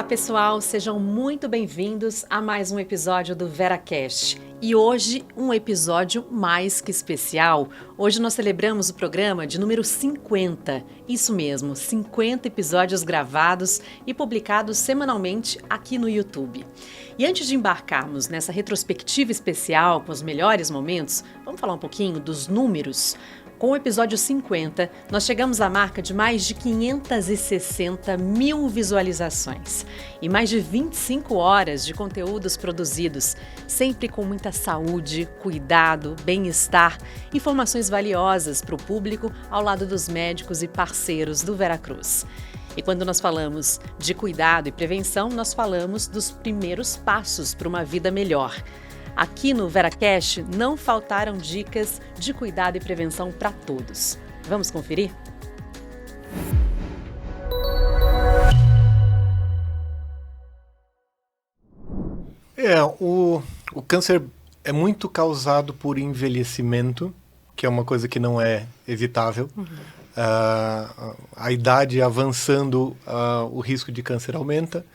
Olá, pessoal, sejam muito bem-vindos a mais um episódio do VeraCast. E hoje, um episódio mais que especial. Hoje nós celebramos o programa de número 50. Isso mesmo, 50 episódios gravados e publicados semanalmente aqui no YouTube. E antes de embarcarmos nessa retrospectiva especial com os melhores momentos, vamos falar um pouquinho dos números. Com o episódio 50, nós chegamos à marca de mais de 560 mil visualizações e mais de 25 horas de conteúdos produzidos, sempre com muita saúde, cuidado, bem-estar, informações valiosas para o público ao lado dos médicos e parceiros do Veracruz. E quando nós falamos de cuidado e prevenção, nós falamos dos primeiros passos para uma vida melhor. Aqui no VeraCast não faltaram dicas de cuidado e prevenção para todos. Vamos conferir? O câncer é muito causado por envelhecimento, que é uma coisa que não é evitável. A idade avançando, o risco de câncer aumenta,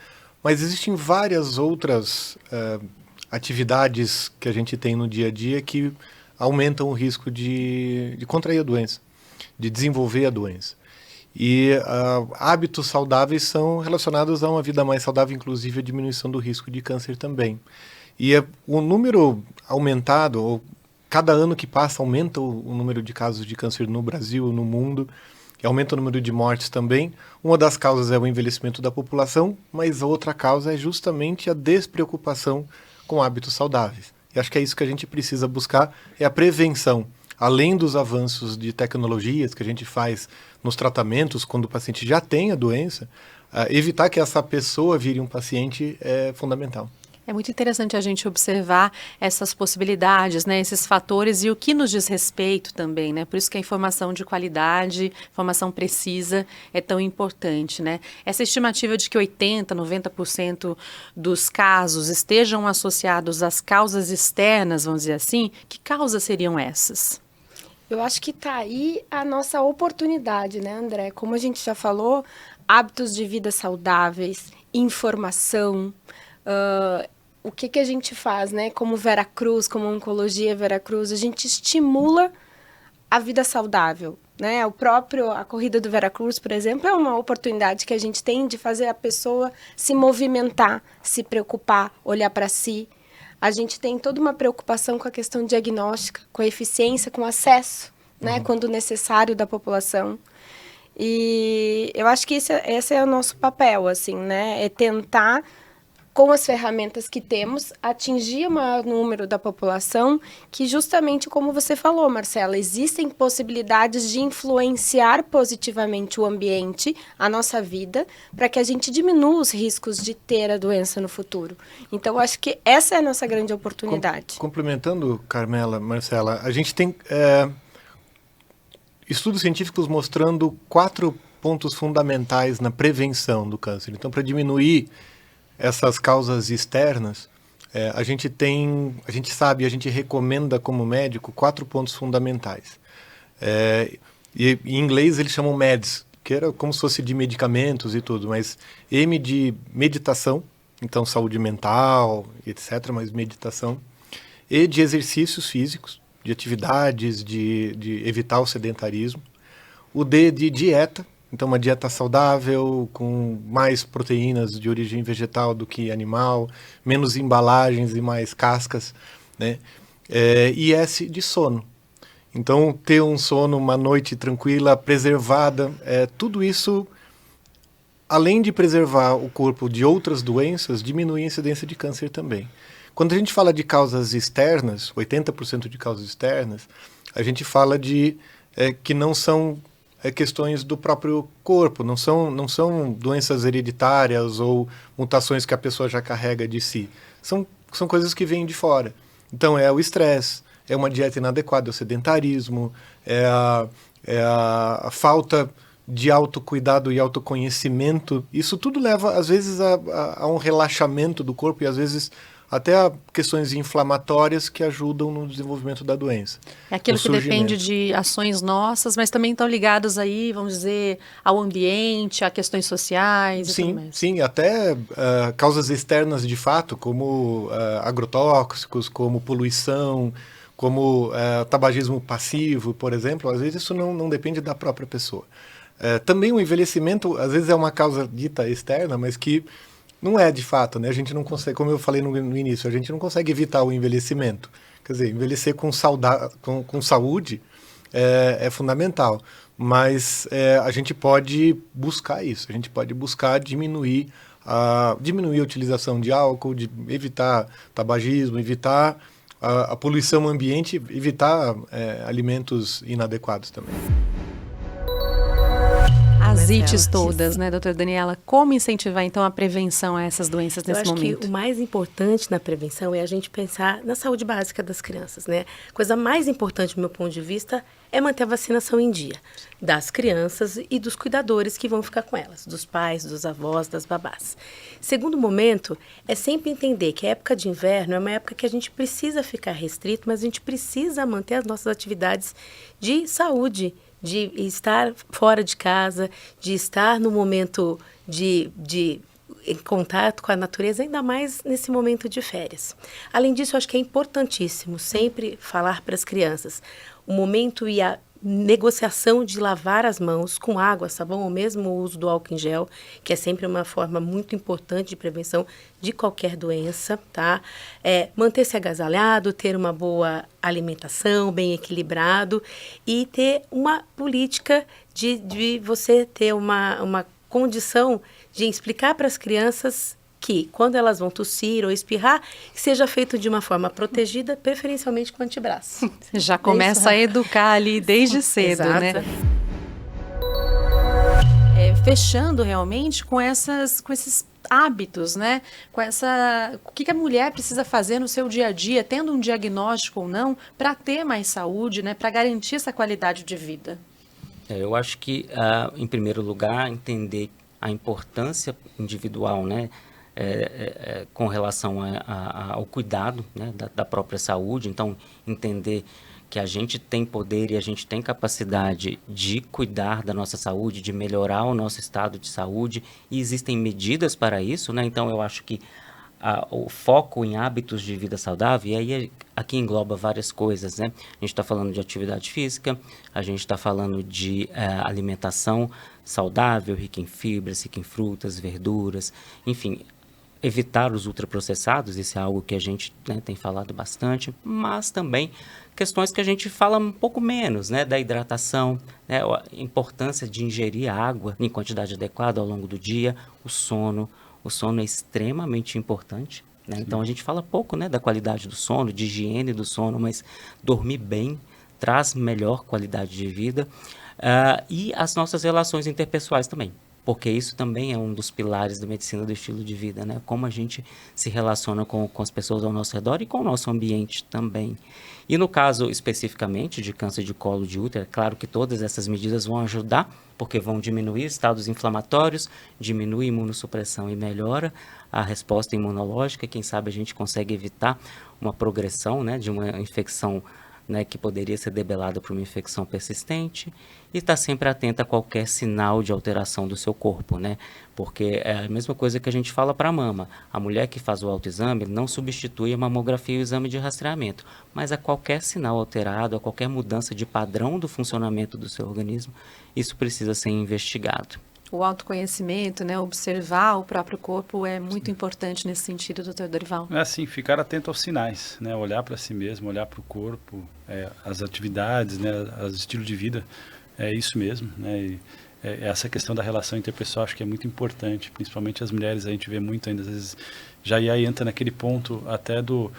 mas existem várias outras atividades que a gente tem no dia a dia que aumentam o risco de contrair a doença, de desenvolver a doença. E hábitos saudáveis são relacionados a uma vida mais saudável, inclusive a diminuição do risco de câncer também. E o número aumentado, ou cada ano que passa aumenta o número de casos de câncer no Brasil, no mundo, e aumenta o número de mortes também. Uma das causas é o envelhecimento da população, mas a outra causa é justamente a despreocupação com hábitos saudáveis. E acho que é isso que a gente precisa buscar, é a prevenção. Além dos avanços de tecnologias que a gente faz nos tratamentos, quando o paciente já tem a doença, evitar que essa pessoa vire um paciente é fundamental. É muito interessante a gente observar essas possibilidades, né, esses fatores e o que nos diz respeito também, né? Por isso que a informação de qualidade, informação precisa é tão importante, né? Essa estimativa de que 80%, 90% dos casos estejam associados às causas externas, vamos dizer assim, que causas seriam essas? Eu acho que está aí a nossa oportunidade, né, André? Como a gente já falou, hábitos de vida saudáveis, informação, o que a gente faz, né? Como Veracruz, como Oncologia Veracruz, a gente estimula a vida saudável, né? A corrida do Veracruz, por exemplo, é uma oportunidade que a gente tem de fazer a pessoa se movimentar, se preocupar, olhar para si. A gente tem toda uma preocupação com a questão diagnóstica, com a eficiência, com o acesso, né? Quando necessário da população. E eu acho que esse é o nosso papel, assim, né? É tentar, com as ferramentas que temos, atingir o maior número da população, que justamente como você falou, Marcela, existem possibilidades de influenciar positivamente o ambiente, a nossa vida, para que a gente diminua os riscos de ter a doença no futuro. Então, acho que essa é a nossa grande oportunidade. Complementando, Carmela, Marcela, a gente tem estudos científicos mostrando 4 pontos fundamentais na prevenção do câncer. Então, para diminuir essas causas externas, a gente recomenda como médico 4 pontos fundamentais. E em inglês eles chamam MEDS, que era como se fosse de medicamentos e tudo, mas M de meditação, então saúde mental, etc., mas meditação. E de exercícios físicos, de atividades, de evitar o sedentarismo. O D de dieta, então uma dieta saudável, com mais proteínas de origem vegetal do que animal, menos embalagens e mais cascas, né? E S de sono. Então ter um sono, uma noite tranquila, preservada, tudo isso, além de preservar o corpo de outras doenças, diminui a incidência de câncer também. Quando a gente fala de causas externas, 80% de causas externas, a gente fala de que não são questões do próprio corpo, não são doenças hereditárias ou mutações que a pessoa já carrega de si. São coisas que vêm de fora. Então é o estresse, é uma dieta inadequada, é o sedentarismo, é a falta de autocuidado e autoconhecimento. Isso tudo leva, às vezes, a um relaxamento do corpo e, às vezes, até a questões inflamatórias que ajudam no desenvolvimento da doença. É aquilo no que depende surgimento. de ações nossas, mas também estão ligados aí, vamos dizer, ao ambiente, a questões sociais e tudo Sim, mais. sim, até causas externas de fato, como agrotóxicos, como poluição, como tabagismo passivo, por exemplo, às vezes isso não depende da própria pessoa. Também o envelhecimento, às vezes é uma causa dita externa, mas que não é de fato, né? A gente não consegue, como eu falei no início, a gente não consegue evitar o envelhecimento. Quer dizer, envelhecer com saúde é fundamental, mas a gente pode buscar isso, a gente pode buscar diminuir a utilização de álcool, de evitar tabagismo, evitar a poluição ambiente, evitar alimentos inadequados também. As Mas é ites altíssimo. todas, né, doutora Daniela? Como incentivar, então, a prevenção a essas doenças Eu nesse acho momento? que o mais importante na prevenção é a gente pensar na saúde básica das crianças, né? A coisa mais importante, do meu ponto de vista, é manter a vacinação em dia das crianças e dos cuidadores que vão ficar com elas, dos pais, dos avós, das babás. Segundo momento, é sempre entender que a época de inverno é uma época que a gente precisa ficar restrito, mas a gente precisa manter as nossas atividades de saúde, de estar fora de casa, de estar no momento em contato com a natureza, ainda mais nesse momento de férias. Além disso, eu acho que é importantíssimo sempre falar para as crianças o momento e a negociação de lavar as mãos com água, sabão, ou mesmo o uso do álcool em gel, que é sempre uma forma muito importante de prevenção de qualquer doença, tá? Manter-se agasalhado, ter uma boa alimentação, bem equilibrado e ter uma política de você ter uma condição de explicar para as crianças que, quando elas vão tossir ou espirrar, seja feito de uma forma protegida, preferencialmente com antebraço. Já começa a educar ali desde cedo, Exato. né? Fechando realmente com esses hábitos, né? O que a mulher precisa fazer no seu dia a dia, tendo um diagnóstico ou não, para ter mais saúde, né? Para garantir essa qualidade de vida. Eu acho que, em primeiro lugar, entender a importância individual, né? Com relação ao cuidado, né, da própria saúde. Então, entender que a gente tem poder e a gente tem capacidade de cuidar da nossa saúde, de melhorar o nosso estado de saúde, e existem medidas para isso, né? Então, eu acho que o foco em hábitos de vida saudável, e aí aqui engloba várias coisas, né? A gente está falando de atividade física, a gente está falando de alimentação saudável, rica em fibras, rica em frutas, verduras, enfim, evitar os ultraprocessados, isso é algo que a gente, né, tem falado bastante, mas também questões que a gente fala um pouco menos, né, da hidratação, né, a importância de ingerir água em quantidade adequada ao longo do dia, o sono é extremamente importante, né? Então a gente fala pouco, né, da qualidade do sono, de higiene do sono, mas dormir bem traz melhor qualidade de vida, e as nossas relações interpessoais também. Porque isso também é um dos pilares da medicina do estilo de vida, né? Como a gente se relaciona com as pessoas ao nosso redor e com o nosso ambiente também. E no caso especificamente de câncer de colo de útero, é claro que todas essas medidas vão ajudar, porque vão diminuir estados inflamatórios, diminui a imunossupressão e melhora a resposta imunológica. Quem sabe a gente consegue evitar uma progressão, né, de uma infecção, né, que poderia ser debelada por uma infecção persistente, e estar sempre atento a qualquer sinal de alteração do seu corpo, né? Porque é a mesma coisa que a gente fala para a mama. A mulher que faz o autoexame não substitui a mamografia e o exame de rastreamento, mas a qualquer sinal alterado, a qualquer mudança de padrão do funcionamento do seu organismo, isso precisa ser investigado. O autoconhecimento, né, observar o próprio corpo é muito importante nesse sentido, doutor Dorival. É assim, ficar atento aos sinais, né? Olhar para si mesmo, olhar para o corpo, as atividades, né? Os estilos de vida, é isso mesmo, né? E essa questão da relação interpessoal acho que é muito importante, principalmente as mulheres, a gente vê muito ainda, às vezes, já aí entra naquele ponto até do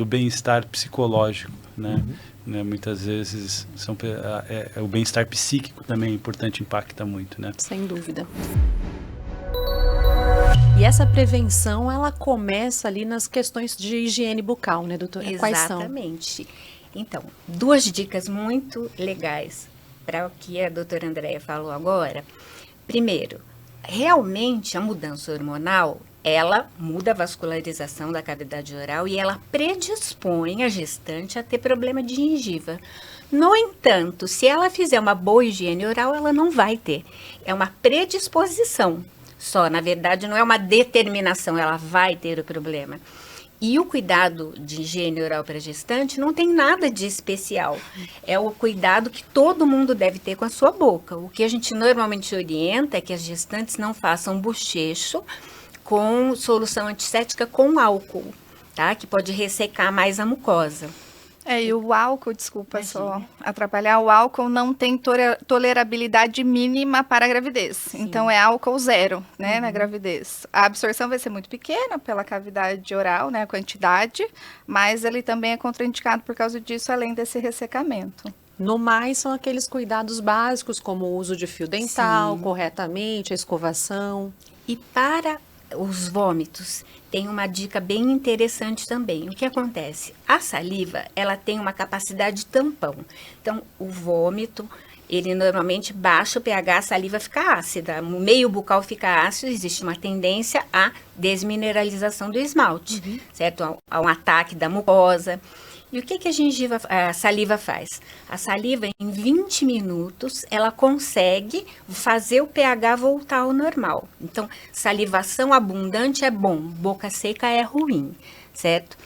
bem-estar psicológico, né? Uhum. Né? Muitas vezes o bem-estar psíquico também é importante, impacta muito, né? Sem dúvida. E essa prevenção, ela começa ali nas questões de higiene bucal, né, doutora? Quais são? Exatamente. Então, 2 dicas muito legais para o que a doutora Andréia falou agora. Primeiro, realmente a mudança hormonal, ela muda a vascularização da cavidade oral e ela predispõe a gestante a ter problema de gengiva. No entanto, se ela fizer uma boa higiene oral, ela não vai ter. É uma predisposição só, na verdade, não é uma determinação, ela vai ter o problema. E o cuidado de higiene oral para gestante não tem nada de especial. É o cuidado que todo mundo deve ter com a sua boca. O que a gente normalmente orienta é que as gestantes não façam bochecho com solução antisséptica com álcool, tá? Que pode ressecar mais a mucosa. E o álcool, desculpa só atrapalhar, o álcool não tem tolerabilidade mínima para a gravidez. Sim. Então, é álcool zero, né, na gravidez. A absorção vai ser muito pequena pela cavidade oral, né, a quantidade, mas ele também é contraindicado por causa disso, além desse ressecamento. No mais, são aqueles cuidados básicos, como o uso de fio dental, corretamente, a escovação. E para os vômitos, tem uma dica bem interessante também. O que acontece? A saliva, ela tem uma capacidade tampão. Então, o vômito, ele normalmente baixa o pH, a saliva fica ácida, o meio bucal fica ácido, existe uma tendência à desmineralização do esmalte, certo? A um ataque da mucosa. E o que a saliva faz? A saliva, em 20 minutos, ela consegue fazer o pH voltar ao normal. Então, salivação abundante é bom, boca seca é ruim, certo?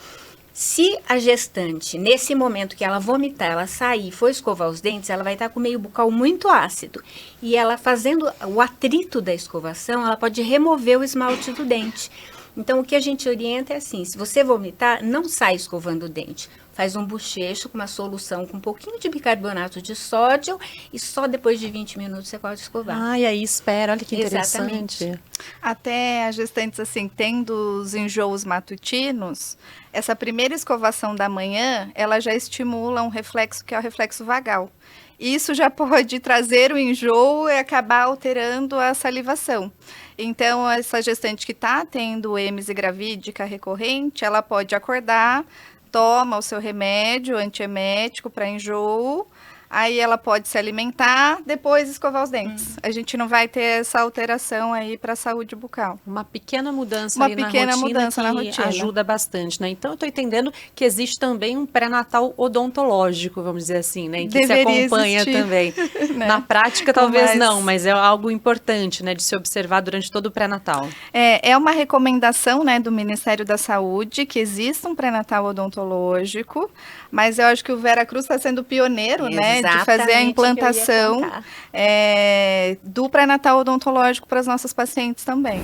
Se a gestante, nesse momento que ela vomitar, ela sair e for escovar os dentes, ela vai estar com o meio bucal muito ácido. E ela fazendo o atrito da escovação, ela pode remover o esmalte do dente. Então, o que a gente orienta é assim, se você vomitar, não sai escovando o dente. Faz um bochecho com uma solução com um pouquinho de bicarbonato de sódio e só depois de 20 minutos você pode escovar. E aí espera, olha que interessante. Exatamente. Até as gestantes, assim, tendo os enjoos matutinos, essa primeira escovação da manhã, ela já estimula um reflexo que é o reflexo vagal. Isso já pode trazer o enjoo e acabar alterando a salivação. Então, essa gestante que está tendo êmese gravídica recorrente, ela pode acordar, toma o seu remédio antiemético para enjoo, aí ela pode se alimentar, depois escovar os dentes. A gente não vai ter essa alteração aí para a saúde bucal. Uma pequena mudança Uma aí pequena na rotina mudança que na rotina. ajuda bastante, né? Então, eu estou entendendo que existe também um pré-natal odontológico, vamos dizer assim, né? Em que Deveria se acompanha existir, também. né? Na prática, talvez Mas- não, mas é algo importante, né? De se observar durante todo o pré-natal. É uma recomendação, né, do Ministério da Saúde que exista um pré-natal odontológico, mas eu acho que o Vera Cruz está sendo pioneiro, né, de fazer a Exatamente o que eu ia implantação contar. do pré-natal odontológico para as nossas pacientes também.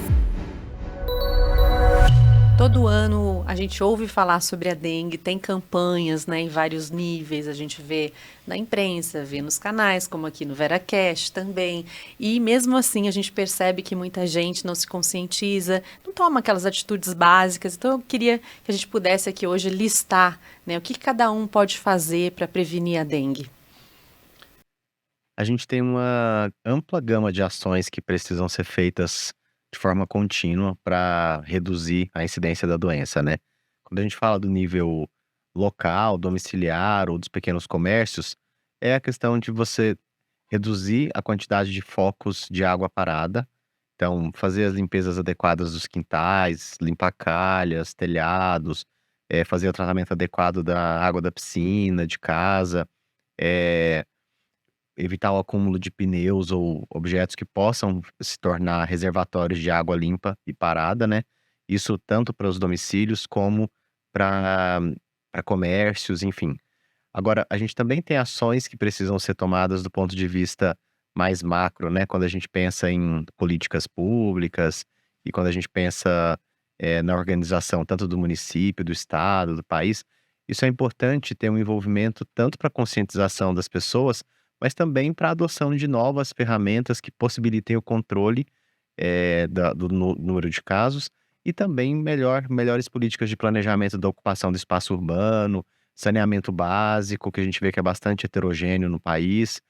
Todo ano a gente ouve falar sobre a dengue, tem campanhas, né, em vários níveis, a gente vê na imprensa, vê nos canais, como aqui no VeraCast também, e mesmo assim a gente percebe que muita gente não se conscientiza, não toma aquelas atitudes básicas, então eu queria que a gente pudesse aqui hoje listar, né, o que cada um pode fazer para prevenir a dengue. A gente tem uma ampla gama de ações que precisam ser feitas de forma contínua para reduzir a incidência da doença, né? Quando a gente fala do nível local, domiciliar ou dos pequenos comércios, é a questão de você reduzir a quantidade de focos de água parada. Então, fazer as limpezas adequadas dos quintais, limpar calhas, telhados, fazer o tratamento adequado da água da piscina, de casa, eh, evitar o acúmulo de pneus ou objetos que possam se tornar reservatórios de água limpa e parada, né? Isso tanto para os domicílios como para comércios, enfim. Agora, a gente também tem ações que precisam ser tomadas do ponto de vista mais macro, né? Quando a gente pensa em políticas públicas e quando a gente pensa na organização tanto do município, do estado, do país, isso é importante ter um envolvimento tanto para a conscientização das pessoas, mas também para a adoção de novas ferramentas que possibilitem o controle do número de casos e também melhores políticas de planejamento da ocupação do espaço urbano, saneamento básico, que a gente vê que é bastante heterogêneo no país.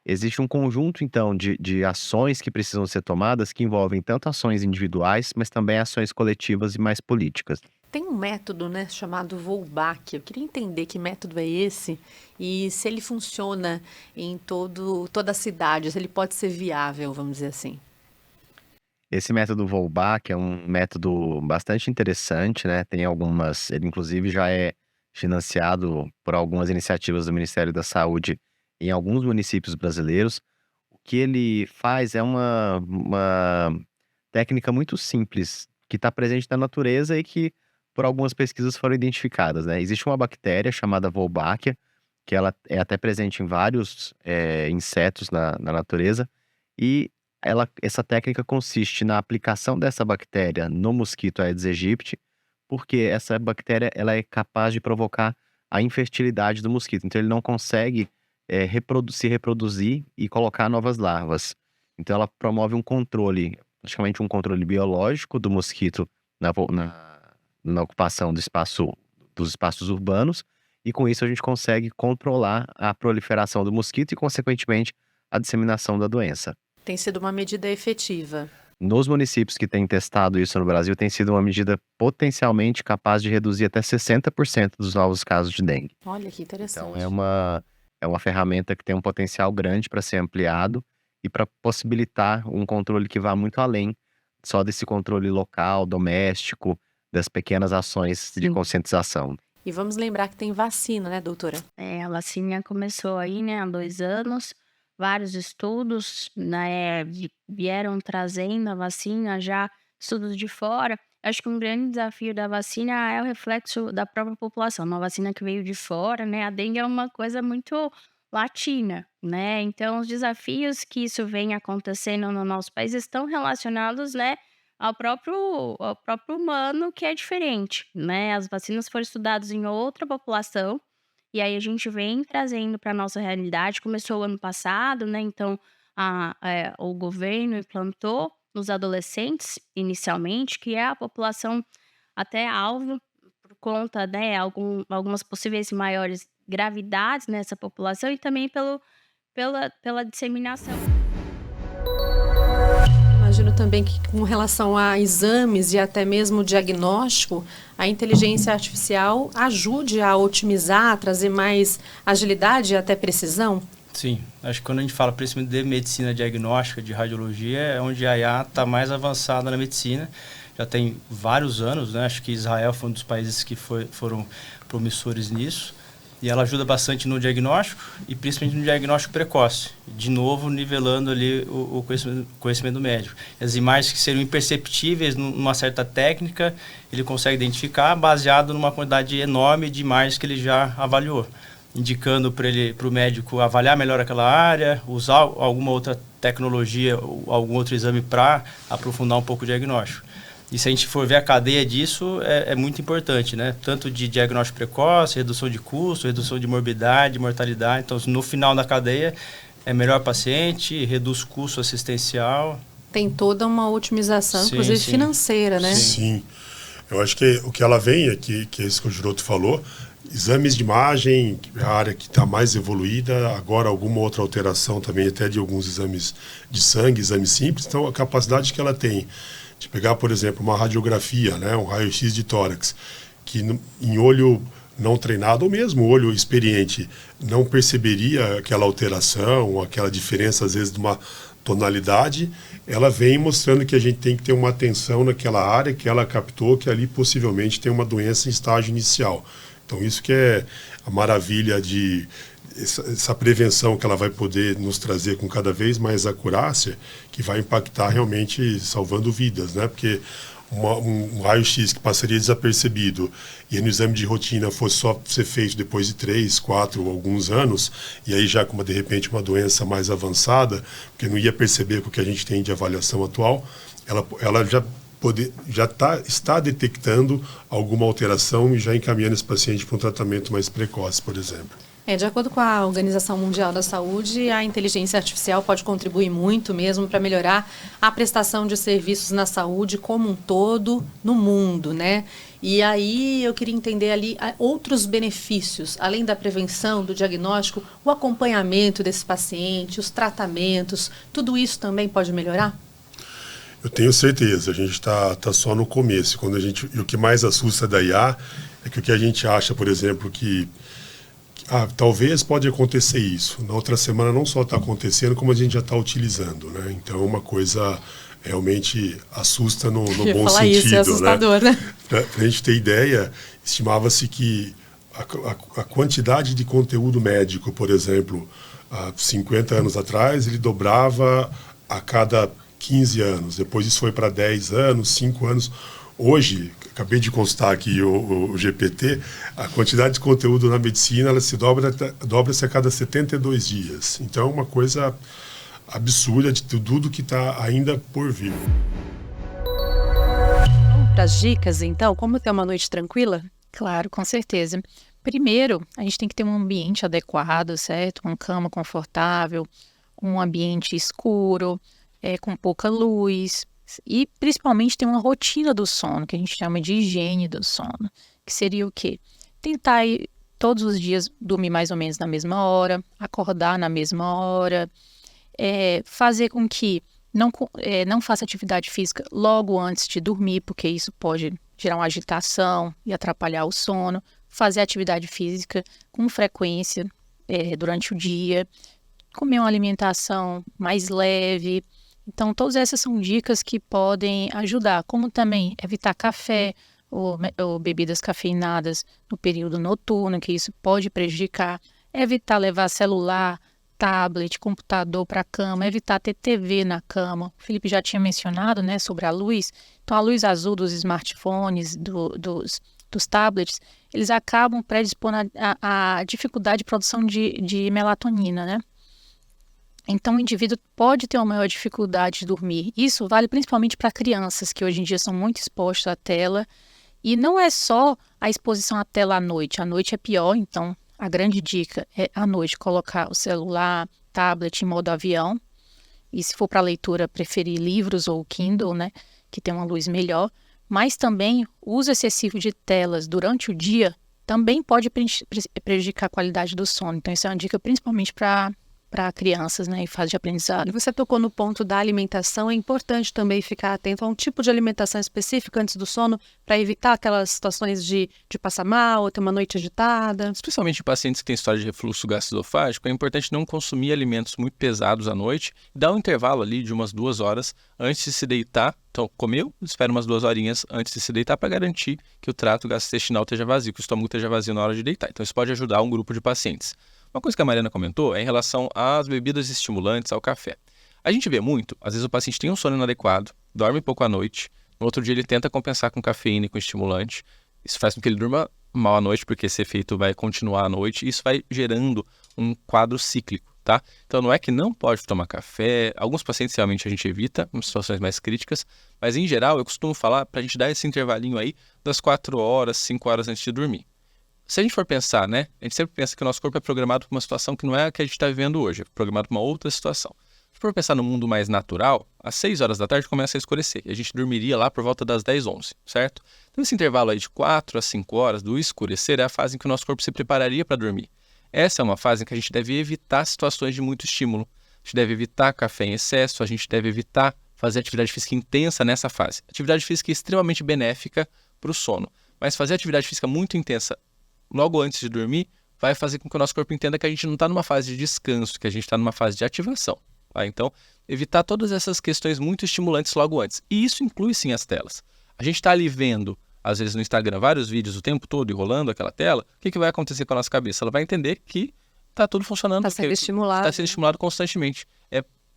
Existe um conjunto, então, de ações que precisam ser tomadas que envolvem tanto ações individuais, mas também ações coletivas e mais políticas. Tem um método, né, chamado Volbach. Eu queria entender que método é esse e se ele funciona em toda a cidade, se ele pode ser viável, vamos dizer assim. Esse método Volbach é um método bastante interessante, né? Tem algumas, ele inclusive já é financiado por algumas iniciativas do Ministério da Saúde em alguns municípios brasileiros. O que ele faz é uma técnica muito simples, que está presente na natureza e que por algumas pesquisas foram identificadas, né? Existe uma bactéria chamada Wolbachia, que ela é até presente em vários insetos na natureza, e essa técnica consiste na aplicação dessa bactéria no mosquito Aedes aegypti, porque essa bactéria ela é capaz de provocar a infertilidade do mosquito. Então ele não consegue se reproduzir e colocar novas larvas. Então ela promove um controle, praticamente um controle biológico do mosquito na ocupação dos espaços urbanos, e com isso a gente consegue controlar a proliferação do mosquito e, consequentemente, a disseminação da doença. Tem sido uma medida efetiva. Nos municípios que têm testado isso no Brasil, tem sido uma medida potencialmente capaz de reduzir até 60% dos novos casos de dengue. Olha que interessante. Então é uma ferramenta que tem um potencial grande para ser ampliado e para possibilitar um controle que vá muito além só desse controle local, doméstico, das pequenas ações de conscientização. E vamos lembrar que tem vacina, né, doutora? A vacina começou aí, né, há 2 anos. Vários estudos, né, vieram trazendo a vacina, já estudos de fora. Acho que um grande desafio da vacina é o reflexo da própria população. Uma vacina que veio de fora, né? A dengue é uma coisa muito latina, né? Então, os desafios que isso vem acontecendo no nosso país estão relacionados, né, ao próprio humano, que é diferente, né? As vacinas foram estudadas em outra população, e aí a gente vem trazendo para a nossa realidade. Começou o ano passado, né? Então, o governo implantou nos adolescentes, inicialmente, que é a população até alvo, por conta, né, algumas possíveis maiores gravidades nessa população, e também pela disseminação. Imagino também que, com relação a exames e até mesmo diagnóstico, a inteligência artificial ajude a otimizar, a trazer mais agilidade e até precisão? Sim, acho que quando a gente fala principalmente de medicina diagnóstica, de radiologia, é onde a IA está mais avançada na medicina. Já tem vários anos, né? Acho que Israel foi um dos países que foram promissores nisso. E ela ajuda bastante no diagnóstico, e principalmente no diagnóstico precoce. De novo, nivelando ali o conhecimento médico. As imagens que seriam imperceptíveis numa certa técnica, ele consegue identificar baseado numa quantidade enorme de imagens que ele já avaliou, indicando para o médico avaliar melhor aquela área, usar alguma outra tecnologia, algum outro exame para aprofundar um pouco o diagnóstico. E se a gente for ver a cadeia disso, é muito importante, né? Tanto de diagnóstico precoce, redução de custo, redução de morbidade, mortalidade. Então, no final da cadeia, é melhor paciente, reduz custo assistencial. Tem toda uma otimização, sim, inclusive sim, financeira, né? Sim. Eu acho que o que ela vem aqui, que é isso que o Giroto falou, exames de imagem, a área que está mais evoluída, agora alguma outra alteração também, até de alguns exames de sangue, exames simples. Então, a capacidade que ela tem de pegar, por exemplo, uma radiografia, né, um raio-x de tórax, que em olho não treinado, ou mesmo olho experiente, não perceberia aquela alteração, aquela diferença, às vezes, de uma tonalidade, ela vem mostrando que a gente tem que ter uma atenção naquela área que ela captou, que ali possivelmente tem uma doença em estágio inicial. Então, isso que é a maravilha de essa prevenção que ela vai poder nos trazer com cada vez mais acurácia, que vai impactar realmente salvando vidas, né? Porque um raio-x que passaria desapercebido e no exame de rotina fosse só ser feito depois de 3, 4 ou alguns anos, e aí já com de repente uma doença mais avançada, porque não ia perceber com o que a gente tem de avaliação atual, ela já está detectando alguma alteração e já encaminhando esse paciente para um tratamento mais precoce, por exemplo. De acordo com a Organização Mundial da Saúde, a inteligência artificial pode contribuir muito mesmo para melhorar a prestação de serviços na saúde como um todo no mundo, né? E aí eu queria entender ali outros benefícios, além da prevenção, do diagnóstico, o acompanhamento desse paciente, os tratamentos, tudo isso também pode melhorar? Eu tenho certeza, a gente está só no começo. E o que mais assusta da IA é que o que a gente acha, por exemplo, que talvez pode acontecer isso. Na outra semana não só está acontecendo, como a gente já está utilizando, né? Então, uma coisa realmente assusta no bom falar sentido. Isso, é assustador, né? Para a gente ter ideia, estimava-se que a quantidade de conteúdo médico, por exemplo, há 50 anos atrás, ele dobrava a cada 15 anos. Depois isso foi para 10 anos, 5 anos. Hoje, acabei de constar aqui o GPT, a quantidade de conteúdo na medicina ela se dobra-se a cada 72 dias. Então, é uma coisa absurda de tudo que está ainda por vir. Para as dicas, então, como ter uma noite tranquila? Claro, com certeza. Primeiro, a gente tem que ter um ambiente adequado, certo? Uma cama confortável, um ambiente escuro, com pouca luz. E, principalmente, ter uma rotina do sono, que a gente chama de higiene do sono. Que seria o quê? Tentar ir todos os dias dormir mais ou menos na mesma hora, acordar na mesma hora, fazer com que não faça atividade física logo antes de dormir, porque isso pode gerar uma agitação e atrapalhar o sono. Fazer atividade física com frequência durante o dia, comer uma alimentação mais leve. Então, todas essas são dicas que podem ajudar, como também evitar café ou bebidas cafeinadas no período noturno, que isso pode prejudicar. Evitar levar celular, tablet, computador para a cama, evitar ter TV na cama. O Felipe já tinha mencionado, né, sobre a luz. Então, a luz azul dos smartphones, dos tablets, eles acabam predispondo a dificuldade de produção de melatonina, né? Então, o indivíduo pode ter uma maior dificuldade de dormir. Isso vale principalmente para crianças, que hoje em dia são muito expostas à tela. E não é só a exposição à tela à noite. À noite é pior, então a grande dica é à noite colocar o celular, tablet em modo avião. E se for para leitura, preferir livros ou Kindle, né, que tem uma luz melhor. Mas também o uso excessivo de telas durante o dia também pode prejudicar a qualidade do sono. Então, isso é uma dica principalmente para crianças, né, em fase de aprendizado. Você tocou no ponto da alimentação. É importante também ficar atento a um tipo de alimentação específica antes do sono para evitar aquelas situações de passar mal ou ter uma noite agitada. Especialmente em pacientes que têm história de refluxo gastroesofágico, é importante não consumir alimentos muito pesados à noite e dar um intervalo ali de umas 2 horas antes de se deitar. Então, comeu, espera umas 2 horinhas antes de se deitar para garantir que o trato gastrointestinal esteja vazio, que o estômago esteja vazio na hora de deitar. Então, isso pode ajudar um grupo de pacientes. Uma coisa que a Mariana comentou é em relação às bebidas estimulantes, ao café. A gente vê muito, às vezes o paciente tem um sono inadequado, dorme pouco à noite, no outro dia ele tenta compensar com cafeína e com estimulante. Isso faz com que ele durma mal à noite, porque esse efeito vai continuar à noite, e isso vai gerando um quadro cíclico, tá? Então não é que não pode tomar café, alguns pacientes realmente a gente evita, em situações mais críticas, mas em geral eu costumo falar para a gente dar esse intervalinho aí das 4 horas, 5 horas antes de dormir. Se a gente for pensar, né, a gente sempre pensa que o nosso corpo é programado para uma situação que não é a que a gente está vivendo hoje, é programado para uma outra situação. Se for pensar no mundo mais natural, às 6 horas da tarde começa a escurecer, e a gente dormiria lá por volta das 10, 11, certo? Então esse intervalo aí de 4 a 5 horas do escurecer é a fase em que o nosso corpo se prepararia para dormir. Essa é uma fase em que a gente deve evitar situações de muito estímulo, a gente deve evitar café em excesso, a gente deve evitar fazer atividade física intensa nessa fase. Atividade física é extremamente benéfica para o sono, mas fazer atividade física muito intensa logo antes de dormir, vai fazer com que o nosso corpo entenda que a gente não está numa fase de descanso, que a gente está numa fase de ativação. Tá? Então, evitar todas essas questões muito estimulantes logo antes. E isso inclui sim as telas. A gente está ali vendo, às vezes no Instagram, vários vídeos o tempo todo e rolando aquela tela, o que vai acontecer com a nossa cabeça? Ela vai entender que está tudo funcionando. Está sendo estimulado. Está sendo estimulado constantemente.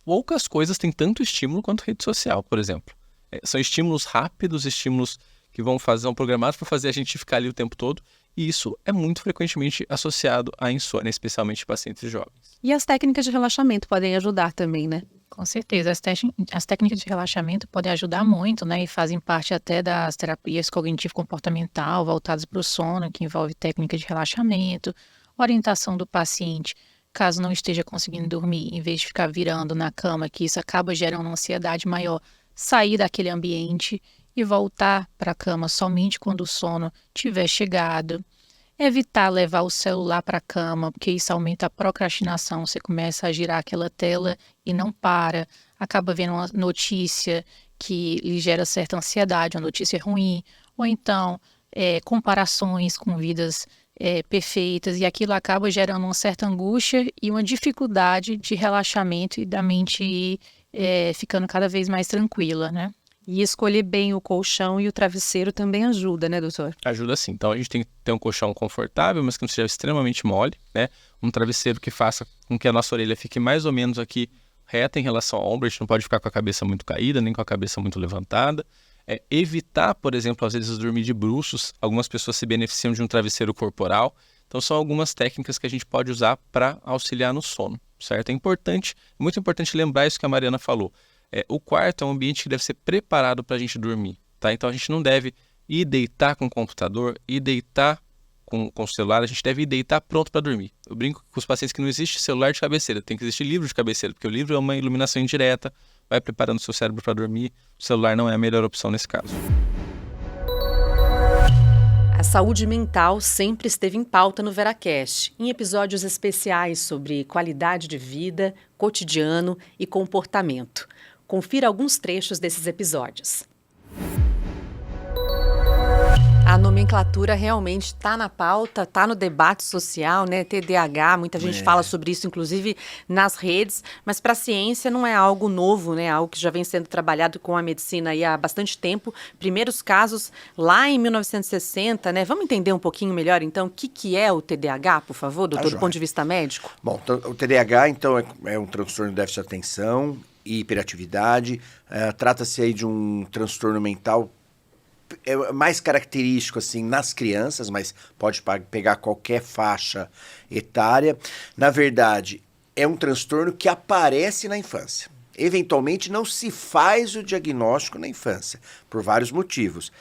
Poucas coisas têm tanto estímulo quanto rede social, por exemplo. São estímulos rápidos, estímulos que são programados para fazer a gente ficar ali o tempo todo. E isso é muito frequentemente associado à insônia, especialmente em pacientes jovens. E as técnicas de relaxamento podem ajudar também, né? Com certeza, as técnicas de relaxamento podem ajudar muito, né? E fazem parte até das terapias cognitivo-comportamental voltadas para o sono, que envolve técnicas de relaxamento, orientação do paciente, caso não esteja conseguindo dormir, em vez de ficar virando na cama, que isso acaba gerando uma ansiedade maior, sair daquele ambiente e voltar para a cama somente quando o sono tiver chegado. Evitar levar o celular para a cama, porque isso aumenta a procrastinação. Você começa a girar aquela tela e não para. Acaba vendo uma notícia que lhe gera certa ansiedade, uma notícia ruim. Ou então, comparações com vidas perfeitas, e aquilo acaba gerando uma certa angústia e uma dificuldade de relaxamento e da mente ir ficando cada vez mais tranquila, né? E escolher bem o colchão e o travesseiro também ajuda, né, doutor? Ajuda sim. Então a gente tem que ter um colchão confortável, mas que não seja extremamente mole, né? Um travesseiro que faça com que a nossa orelha fique mais ou menos aqui reta em relação ao ombro. A gente não pode ficar com a cabeça muito caída, nem com a cabeça muito levantada. Evitar, por exemplo, às vezes dormir de bruços. Algumas pessoas se beneficiam de um travesseiro corporal. Então são algumas técnicas que a gente pode usar para auxiliar no sono, certo? É importante, muito importante lembrar isso que a Mariana falou. O quarto é um ambiente que deve ser preparado para a gente dormir, tá? Então a gente não deve ir deitar com o computador, ir deitar com o celular, a gente deve ir deitar pronto para dormir. Eu brinco com os pacientes que não existe celular de cabeceira, tem que existir livro de cabeceira, porque o livro é uma iluminação indireta, vai preparando o seu cérebro para dormir, o celular não é a melhor opção nesse caso. A saúde mental sempre esteve em pauta no VeraCast, em episódios especiais sobre qualidade de vida, cotidiano e comportamento. Confira alguns trechos desses episódios. A nomenclatura realmente está na pauta, está no debate social, né? TDAH, muita gente fala sobre isso, inclusive nas redes, mas para a ciência não é algo novo, né? Algo que já vem sendo trabalhado com a medicina aí há bastante tempo. Primeiros casos lá em 1960, né? Vamos entender um pouquinho melhor, então, o que é o TDAH, por favor, doutor, do ponto de vista médico? Bom, então, o TDAH, então, é um transtorno de déficit de atenção e hiperatividade. Trata-se aí de um transtorno mental mais característico assim nas crianças, mas pode pegar qualquer faixa etária. Na verdade, é um transtorno que aparece na infância. Eventualmente não se faz o diagnóstico na infância, por vários motivos.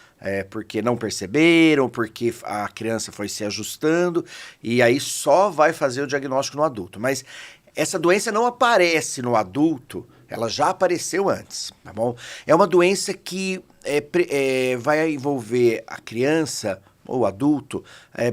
Porque não perceberam, porque a criança foi se ajustando, e aí só vai fazer o diagnóstico no adulto. Mas essa doença não aparece no adulto, ela já apareceu antes, tá bom? É uma doença que vai envolver a criança ou adulto,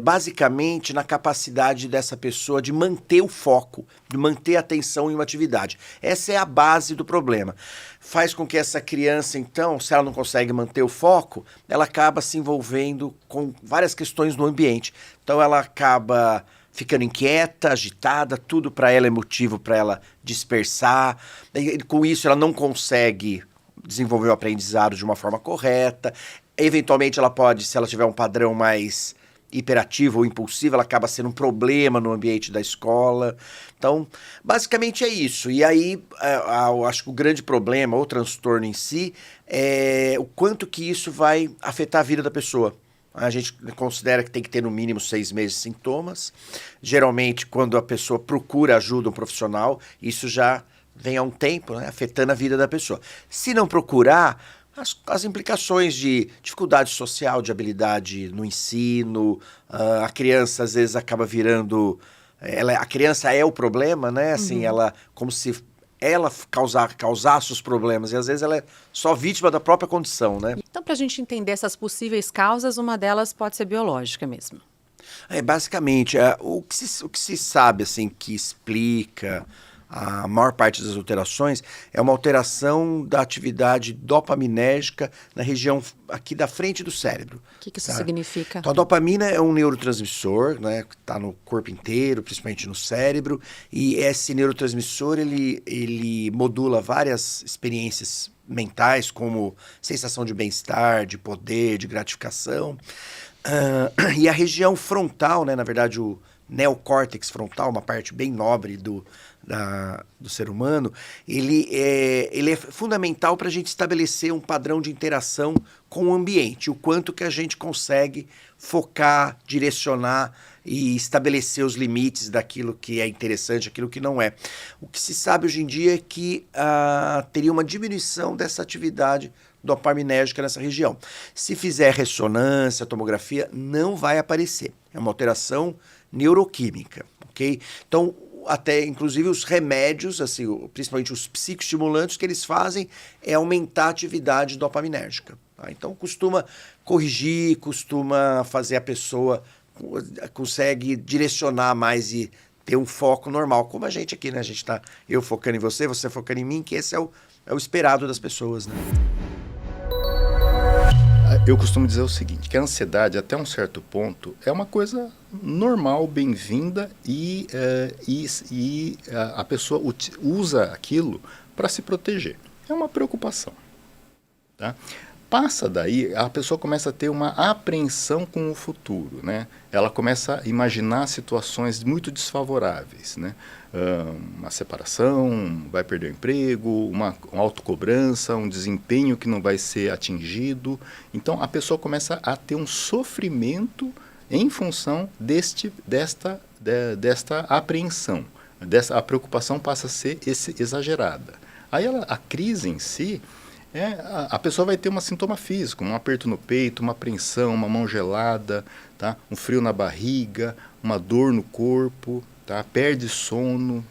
basicamente na capacidade dessa pessoa de manter o foco, de manter a atenção em uma atividade. Essa é a base do problema. Faz com que essa criança, então, se ela não consegue manter o foco, ela acaba se envolvendo com várias questões no ambiente. Então ela acaba ficando inquieta, agitada, tudo para ela é motivo para ela dispersar. E, com isso ela não consegue desenvolver o aprendizado de uma forma correta. Eventualmente ela pode, se ela tiver um padrão mais hiperativo ou impulsivo, ela acaba sendo um problema no ambiente da escola. Então, basicamente é isso. E aí, eu acho que o grande problema, ou transtorno em si, é o quanto que isso vai afetar a vida da pessoa. A gente considera que tem que ter no mínimo 6 meses de sintomas. Geralmente, quando a pessoa procura ajuda, um profissional, isso já vem há um tempo, né, afetando a vida da pessoa. Se não procurar, as implicações de dificuldade social, de habilidade no ensino, a criança às vezes acaba virando... a criança é o problema, né? Assim, ela, como se ela causasse os problemas, e às vezes ela é só vítima da própria condição, né? Então, para a gente entender essas possíveis causas, uma delas pode ser biológica mesmo. Basicamente, o que se sabe, assim, que explica a maior parte das alterações é uma alteração da atividade dopaminérgica na região aqui da frente do cérebro. O que isso significa? Então, a dopamina é um neurotransmissor, né, que está no corpo inteiro, principalmente no cérebro, e esse neurotransmissor ele modula várias experiências mentais, como sensação de bem-estar, de poder, de gratificação. E a região frontal, né, na verdade o neocórtex frontal, uma parte bem nobre do ser humano, ele é fundamental para a gente estabelecer um padrão de interação com o ambiente, o quanto que a gente consegue focar, direcionar e estabelecer os limites daquilo que é interessante, aquilo que não é. O que se sabe hoje em dia é que teria uma diminuição dessa atividade dopaminérgica nessa região. Se fizer ressonância, tomografia, não vai aparecer. É uma alteração neuroquímica, ok? Então, até inclusive os remédios, assim, principalmente os psicoestimulantes, que eles fazem é aumentar a atividade dopaminérgica. Tá? Então, costuma corrigir, costuma fazer a pessoa, consegue direcionar mais e ter um foco normal, como a gente aqui, né? A gente tá, eu focando em você, você focando em mim, que esse é o esperado das pessoas, né? Eu costumo dizer o seguinte, que a ansiedade, até um certo ponto, é uma coisa normal, bem-vinda, e a pessoa usa aquilo para se proteger. É uma preocupação. Tá? Passa daí, a pessoa começa a ter uma apreensão com o futuro, né? Ela começa a imaginar situações muito desfavoráveis, né? Uma separação, vai perder o emprego, uma autocobrança, um desempenho que não vai ser atingido. Então, a pessoa começa a ter um sofrimento em função desta apreensão. A preocupação passa a ser exagerada. Aí a crise em si, a pessoa vai ter um sintoma físico, um aperto no peito, uma apreensão, uma mão gelada, tá? Um frio na barriga, uma dor no corpo, tá? Perde sono,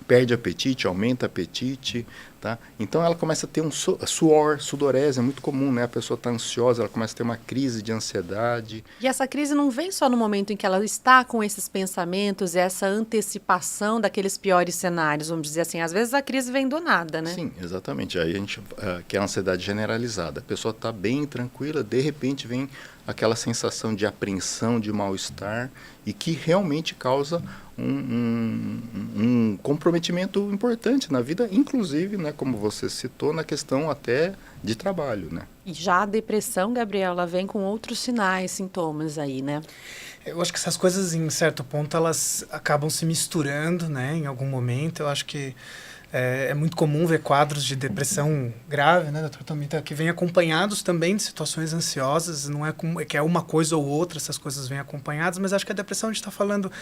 perde apetite, aumenta apetite, tá? Então ela começa a ter um sudorese, é muito comum, né? A pessoa está ansiosa, ela começa a ter uma crise de ansiedade. E essa crise não vem só no momento em que ela está com esses pensamentos, essa antecipação daqueles piores cenários, vamos dizer assim. Às vezes a crise vem do nada, né? Sim, exatamente. Aí a gente quer a ansiedade generalizada. A pessoa está bem tranquila, de repente vem aquela sensação de apreensão, de mal-estar, e que realmente causa um comprometimento importante na vida, inclusive, né, como você citou, na questão até de trabalho, né? E já a depressão, Gabriel, ela vem com outros sinais, sintomas aí, né? Eu acho que essas coisas, em certo ponto, elas acabam se misturando, né, em algum momento. Eu acho que é muito comum ver quadros de depressão grave, né, doutor Tomita, que vem acompanhados também de situações ansiosas. Não é que é uma coisa ou outra, essas coisas vêm acompanhadas, mas acho que a depressão a gente está falando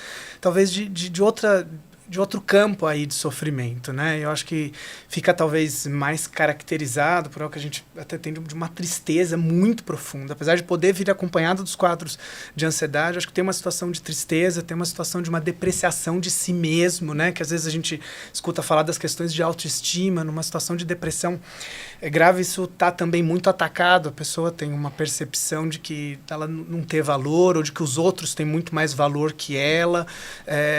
talvez de outro campo aí de sofrimento, né? Eu acho que fica talvez mais caracterizado por algo que a gente até tem de uma tristeza muito profunda. Apesar de poder vir acompanhado dos quadros de ansiedade, acho que tem uma situação de tristeza, tem uma situação de uma depreciação de si mesmo, né? Que às vezes a gente escuta falar das questões de autoestima, numa situação de depressão grave, isso está também muito atacado. A pessoa tem uma percepção de que ela não tem valor, ou de que os outros têm muito mais valor que ela.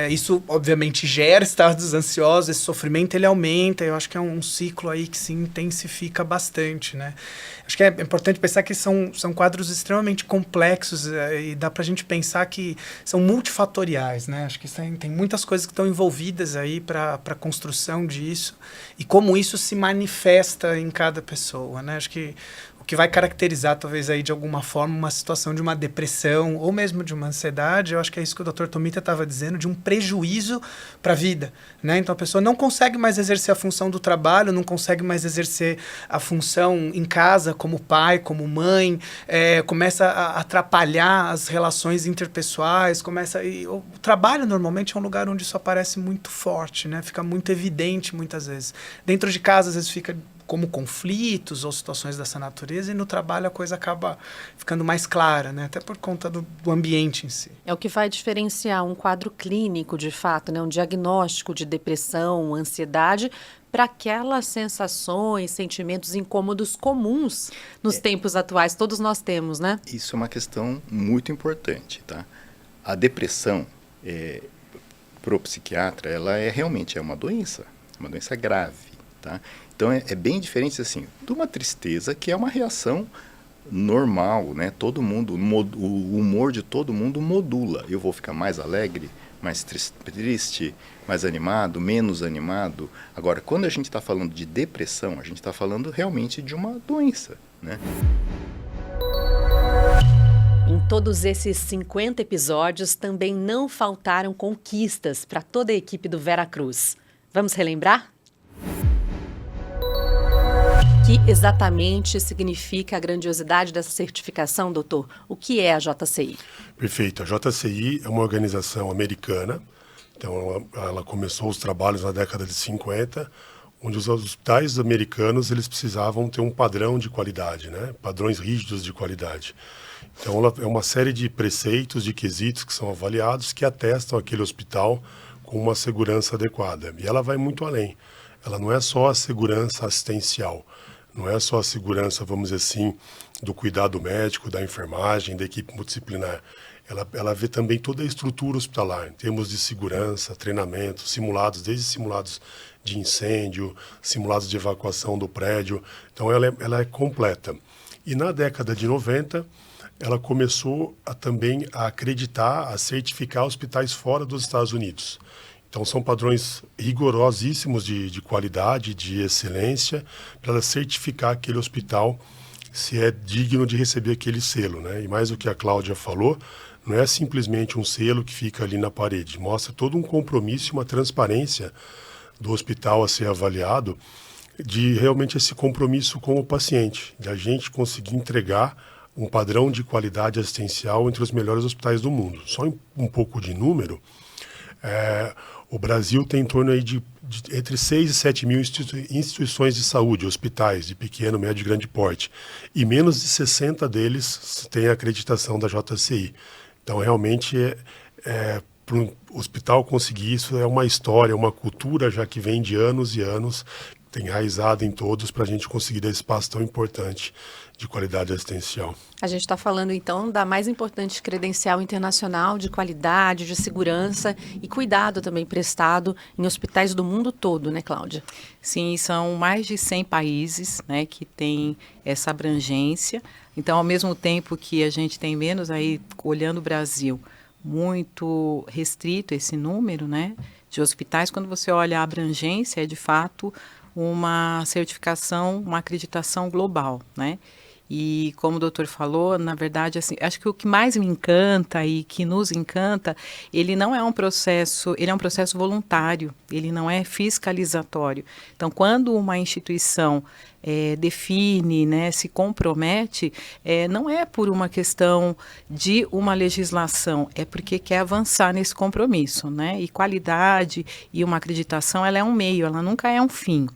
Isso, obviamente, gera estados ansiosos, esse sofrimento ele aumenta. Eu acho que é um ciclo aí que se intensifica bastante, né? Acho que é importante pensar que são quadros extremamente complexos, e dá pra gente pensar que são multifatoriais, né? Acho que tem muitas coisas que estão envolvidas aí para a construção disso, e como isso se manifesta em cada pessoa, né? Acho que o que vai caracterizar, talvez, aí de alguma forma, uma situação de uma depressão ou mesmo de uma ansiedade, eu acho que é isso que o Dr. Tomita estava dizendo, de um prejuízo para a vida, né? Então, a pessoa não consegue mais exercer a função do trabalho, não consegue mais exercer a função em casa, como pai, como mãe, começa a atrapalhar as relações interpessoais, o trabalho, normalmente, é um lugar onde isso aparece muito forte, né? Fica muito evidente, muitas vezes. Dentro de casa, às vezes, fica como conflitos ou situações dessa natureza, e no trabalho a coisa acaba ficando mais clara, né? Até por conta do ambiente em si. É o que vai diferenciar um quadro clínico, de fato, né? Um diagnóstico de depressão, ansiedade, para aquelas sensações, sentimentos incômodos comuns nos tempos atuais, todos nós temos, né? Isso é uma questão muito importante, tá? A depressão, para o psiquiatra, ela realmente uma doença grave, tá? Então, é bem diferente, assim, de uma tristeza, que é uma reação normal, né? Todo mundo, o humor de todo mundo modula. Eu vou ficar mais alegre, mais triste, mais animado, menos animado. Agora, quando a gente está falando de depressão, a gente está falando realmente de uma doença, né? Em todos esses 50 episódios, também não faltaram conquistas para toda a equipe do Veracruz. Vamos relembrar? O que exatamente significa a grandiosidade dessa certificação, doutor? O que é a JCI? Perfeito. A JCI é uma organização americana. Então, ela começou os trabalhos na década de 50, onde os hospitais americanos eles precisavam ter um padrão de qualidade, né? Padrões rígidos de qualidade. Então, ela é uma série de preceitos, de quesitos que são avaliados, que atestam aquele hospital com uma segurança adequada. E ela vai muito além. Ela não é só a segurança assistencial, não é só a segurança, vamos dizer assim, do cuidado médico, da enfermagem, da equipe multidisciplinar. Ela vê também toda a estrutura hospitalar, em termos de segurança, treinamento, simulados, desde simulados de incêndio, simulados de evacuação do prédio. Então, ela é completa. E na década de 90, ela começou também a acreditar, a certificar hospitais fora dos Estados Unidos. Então, são padrões rigorosíssimos de qualidade, de excelência, para ela certificar aquele hospital se é digno de receber aquele selo, né? E mais o que a Cláudia falou, não é simplesmente um selo que fica ali na parede, mostra todo um compromisso, uma transparência do hospital a ser avaliado, de realmente esse compromisso com o paciente, de a gente conseguir entregar um padrão de qualidade assistencial entre os melhores hospitais do mundo. Só um pouco de número, o Brasil tem em torno aí de entre 6 e 7 mil instituições de saúde, hospitais de pequeno, médio e grande porte, e menos de 60 deles têm a acreditação da JCI. Então, realmente, para um hospital conseguir isso é uma história, uma cultura já que vem de anos e anos, tem enraizado em todos para a gente conseguir dar esse passo tão importante de qualidade assistencial. A gente está falando, então, da mais importante credencial internacional de qualidade, de segurança e cuidado também prestado em hospitais do mundo todo, né, Cláudia? Sim, são mais de 100 países, né, que têm essa abrangência. Então, ao mesmo tempo que a gente tem menos, aí, olhando o Brasil, muito restrito esse número, né, de hospitais, quando você olha a abrangência, é de fato uma certificação, uma acreditação global, né? E como o doutor falou, na verdade, assim, acho que o que mais me encanta e que nos encanta, ele não é um processo, ele é um processo voluntário, ele não é fiscalizatório. Então, quando uma instituição define, né, se compromete, não é por uma questão de uma legislação, é porque quer avançar nesse compromisso, né? E qualidade e uma acreditação, ela é um meio, ela nunca é um fim.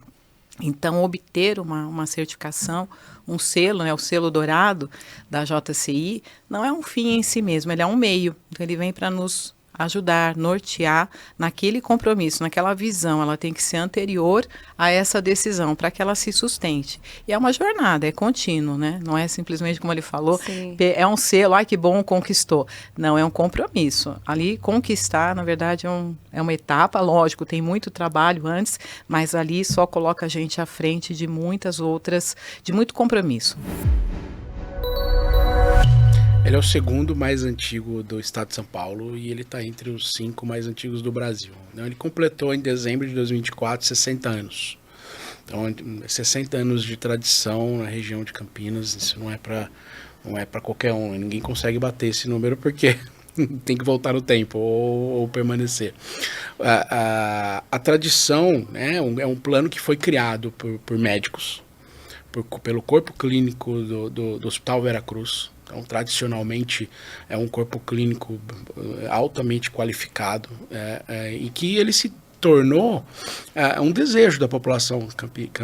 Então, obter uma certificação, um selo, né, o selo dourado da JCI, não é um fim em si mesmo, ele é um meio. Então, ele vem para nos ajudar, nortear naquele compromisso, naquela visão. Ela tem que ser anterior a essa decisão para que ela se sustente. E é uma jornada, é contínuo, né? Não é simplesmente, como ele falou, é um selo, ai que bom, conquistou. Não, é um compromisso. Ali, conquistar, na verdade, é uma etapa, lógico, tem muito trabalho antes, mas ali só coloca a gente à frente de muitas outras, de muito compromisso. Ele é o segundo mais antigo do estado de São Paulo e ele está entre os 5 mais antigos do Brasil. Ele completou em dezembro de 2024 60 anos. Então, 60 anos de tradição na região de Campinas, isso não é para qualquer um. Ninguém consegue bater esse número porque tem que voltar no tempo ou permanecer. A tradição, né, é um plano que foi criado por médicos, pelo corpo clínico do Hospital Veracruz. Então, tradicionalmente, é um corpo clínico altamente qualificado e que ele se tornou um desejo da população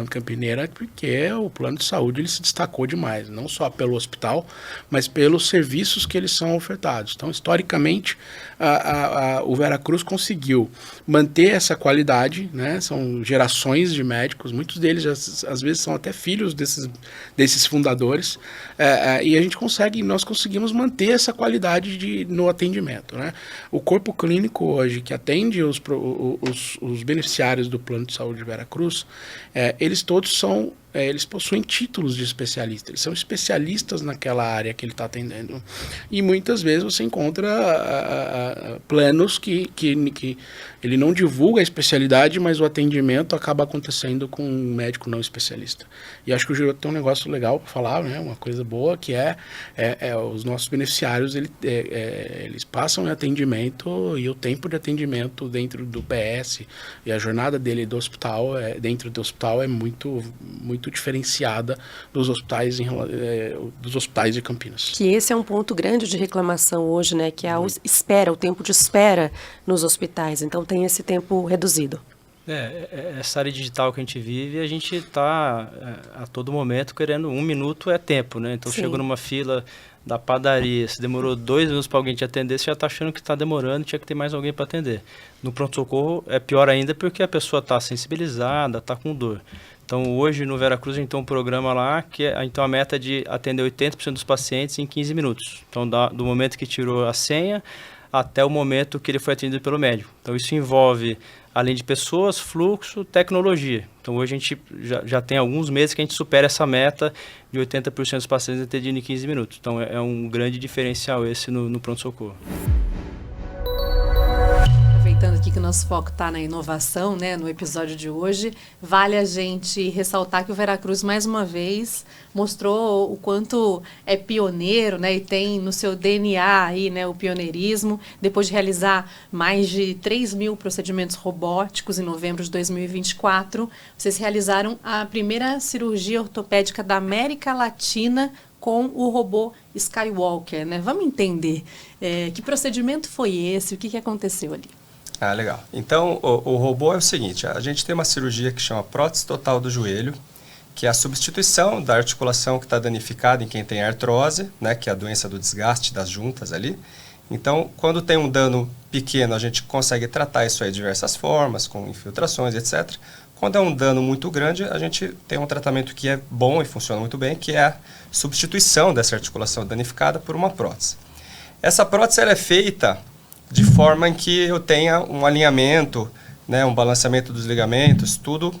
campineira, porque o plano de saúde ele se destacou demais, não só pelo hospital, mas pelos serviços que eles são ofertados. Então, historicamente, o Veracruz conseguiu manter essa qualidade, né? São gerações de médicos, muitos deles às vezes são até filhos desses fundadores, e nós conseguimos manter essa qualidade no atendimento, né? O corpo clínico hoje que atende os beneficiários do Plano de Saúde de Veracruz, eles todos eles possuem títulos de especialista, eles são especialistas naquela área que ele está atendendo. E muitas vezes você encontra planos que ele não divulga a especialidade, mas o atendimento acaba acontecendo com um médico não especialista. E acho que o Giroto tem um negócio legal para falar, né? Uma coisa boa, que os nossos beneficiários, eles passam em atendimento e o tempo de atendimento dentro do PS e a jornada dele do hospital, dentro do hospital, é muito diferenciada dos hospitais de Campinas. Que esse é um ponto grande de reclamação hoje, né? Que é o tempo de espera nos hospitais. Então tem esse tempo reduzido. Essa área digital que a gente vive, a gente está a todo momento querendo 1 minuto é tempo, né? Então chego numa fila da padaria, se demorou 2 minutos para alguém te atender, você já está achando que está demorando, tinha que ter mais alguém para atender. No pronto-socorro é pior ainda porque a pessoa está sensibilizada, está com dor. Então, hoje no Veracruz a gente tem um programa lá que então a meta é de atender 80% dos pacientes em 15 minutos. Então, do momento que tirou a senha até o momento que ele foi atendido pelo médico. Então, isso envolve, além de pessoas, fluxo, tecnologia. Então, hoje a gente já tem alguns meses que a gente supera essa meta de 80% dos pacientes atendidos em 15 minutos. Então, é um grande diferencial esse no pronto-socorro. Aproveitando aqui que o nosso foco está na inovação, né, no episódio de hoje, vale a gente ressaltar que o Veracruz, mais uma vez, mostrou o quanto é pioneiro, né, e tem no seu DNA aí, né, o pioneirismo. Depois de realizar mais de 3.000 procedimentos robóticos em novembro de 2024, vocês realizaram a primeira cirurgia ortopédica da América Latina com o robô Skywalker, né? Vamos entender que procedimento foi esse, o que aconteceu ali? Ah, legal. Então, o robô é o seguinte, a gente tem uma cirurgia que chama prótese total do joelho, que é a substituição da articulação que está danificada em quem tem artrose, né, que é a doença do desgaste das juntas ali. Então, quando tem um dano pequeno, a gente consegue tratar isso aí de diversas formas, com infiltrações, etc. Quando é um dano muito grande, a gente tem um tratamento que é bom e funciona muito bem, que é a substituição dessa articulação danificada por uma prótese. Essa prótese ela é feita de forma em que eu tenha um alinhamento, né, um balanceamento dos ligamentos, tudo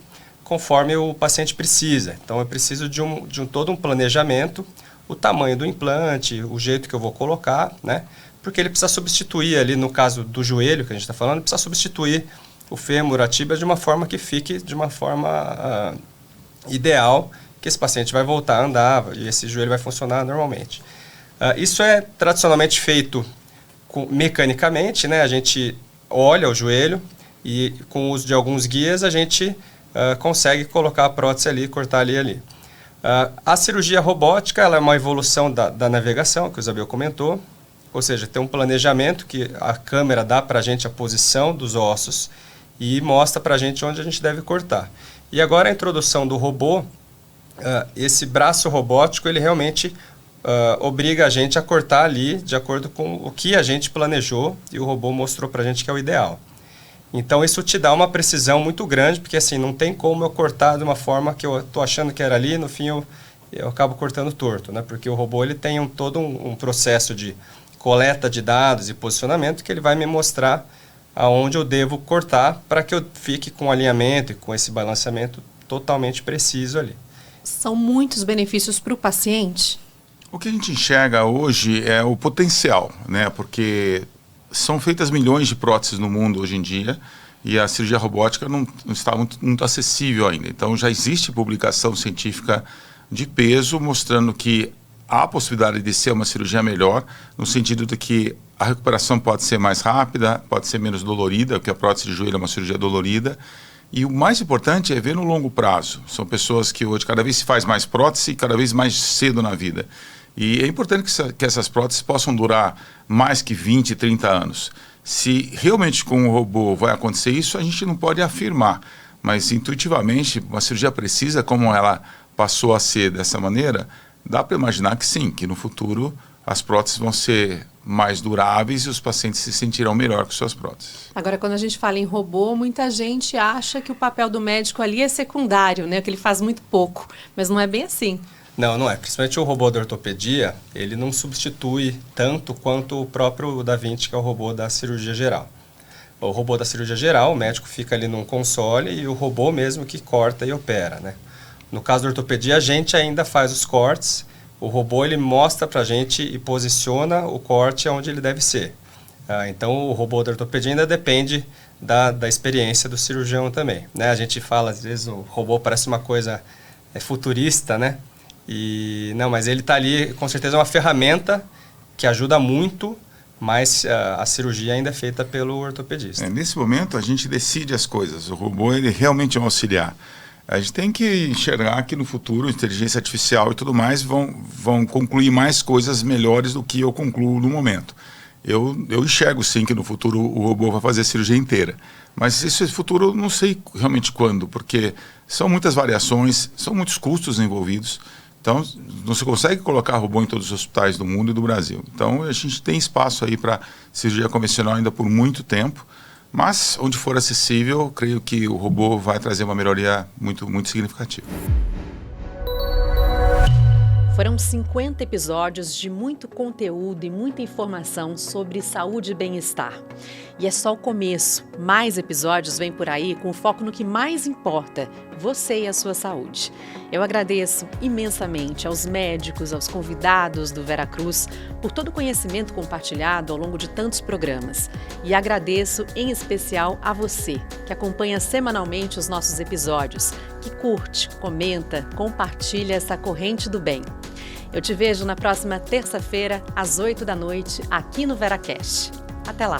conforme o paciente precisa. Então, eu preciso de todo um planejamento, o tamanho do implante, o jeito que eu vou colocar, né, porque ele precisa substituir ali, no caso do joelho que a gente está falando, precisa substituir o fêmur, a tíbia, de uma forma que fique de uma forma ideal, que esse paciente vai voltar a andar e esse joelho vai funcionar normalmente. Isso é tradicionalmente feito mecanicamente, né? A gente olha o joelho e com o uso de alguns guias a gente consegue colocar a prótese ali, cortar ali. A cirurgia robótica ela é uma evolução da navegação, que o Isabel comentou, ou seja, tem um planejamento que a câmera dá para a gente a posição dos ossos e mostra para a gente onde a gente deve cortar. E agora a introdução do robô, esse braço robótico, ele realmente obriga a gente a cortar ali de acordo com o que a gente planejou e o robô mostrou para a gente que é o ideal. Então isso te dá uma precisão muito grande, porque assim, não tem como eu cortar de uma forma que eu estou achando que era ali, no fim eu acabo cortando torto, né? Porque o robô ele tem todo um processo de coleta de dados e posicionamento que ele vai me mostrar aonde eu devo cortar para que eu fique com alinhamento e com esse balanceamento totalmente preciso ali. São muitos benefícios para o paciente? O que a gente enxerga hoje é o potencial, né? Porque são feitas milhões de próteses no mundo hoje em dia e a cirurgia robótica não está muito acessível ainda. Então já existe publicação científica de peso mostrando que há a possibilidade de ser uma cirurgia melhor, no sentido de que a recuperação pode ser mais rápida, pode ser menos dolorida, porque a prótese de joelho é uma cirurgia dolorida. E o mais importante é ver no longo prazo. São pessoas que hoje cada vez se faz mais prótese e cada vez mais cedo na vida. E é importante que essas próteses possam durar mais que 20, 30 anos. Se realmente com o robô vai acontecer isso, a gente não pode afirmar. Mas intuitivamente, uma cirurgia precisa, como ela passou a ser dessa maneira, dá para imaginar que sim, que no futuro as próteses vão ser mais duráveis e os pacientes se sentirão melhor com suas próteses. Agora, quando a gente fala em robô, muita gente acha que o papel do médico ali é secundário, né? Que ele faz muito pouco, mas não é bem assim. Não, não é. Principalmente o robô da ortopedia, ele não substitui tanto quanto o próprio Da Vinci, que é o robô da cirurgia geral. O robô da cirurgia geral, o médico fica ali num console e o robô mesmo que corta e opera, né? No caso da ortopedia, a gente ainda faz os cortes, o robô ele mostra para a gente e posiciona o corte onde ele deve ser. Então, o robô da ortopedia ainda depende da experiência do cirurgião também, né? A gente fala, às vezes, o robô parece uma coisa futurista, né? Não, mas ele está ali, com certeza, é uma ferramenta que ajuda muito, mas a cirurgia ainda é feita pelo ortopedista. Nesse momento, a gente decide as coisas. O robô ele realmente é um auxiliar. A gente tem que enxergar que no futuro, inteligência artificial e tudo mais vão concluir mais coisas melhores do que eu concluo no momento. Eu enxergo sim que no futuro o robô vai fazer a cirurgia inteira. Mas esse futuro eu não sei realmente quando, porque são muitas variações, são muitos custos envolvidos. Então, não se consegue colocar robô em todos os hospitais do mundo e do Brasil. Então, a gente tem espaço aí para cirurgia convencional ainda por muito tempo. Mas, onde for acessível, creio que o robô vai trazer uma melhoria muito, muito significativa. Foram 50 episódios de muito conteúdo e muita informação sobre saúde e bem-estar. E é só o começo. Mais episódios vêm por aí com foco no que mais importa, você e a sua saúde. Eu agradeço imensamente aos médicos, aos convidados do Veracruz por todo o conhecimento compartilhado ao longo de tantos programas. E agradeço em especial a você, que acompanha semanalmente os nossos episódios, que curte, comenta, compartilha essa corrente do bem. Eu te vejo na próxima terça-feira, às 8 da noite, aqui no VeraCast. Até lá!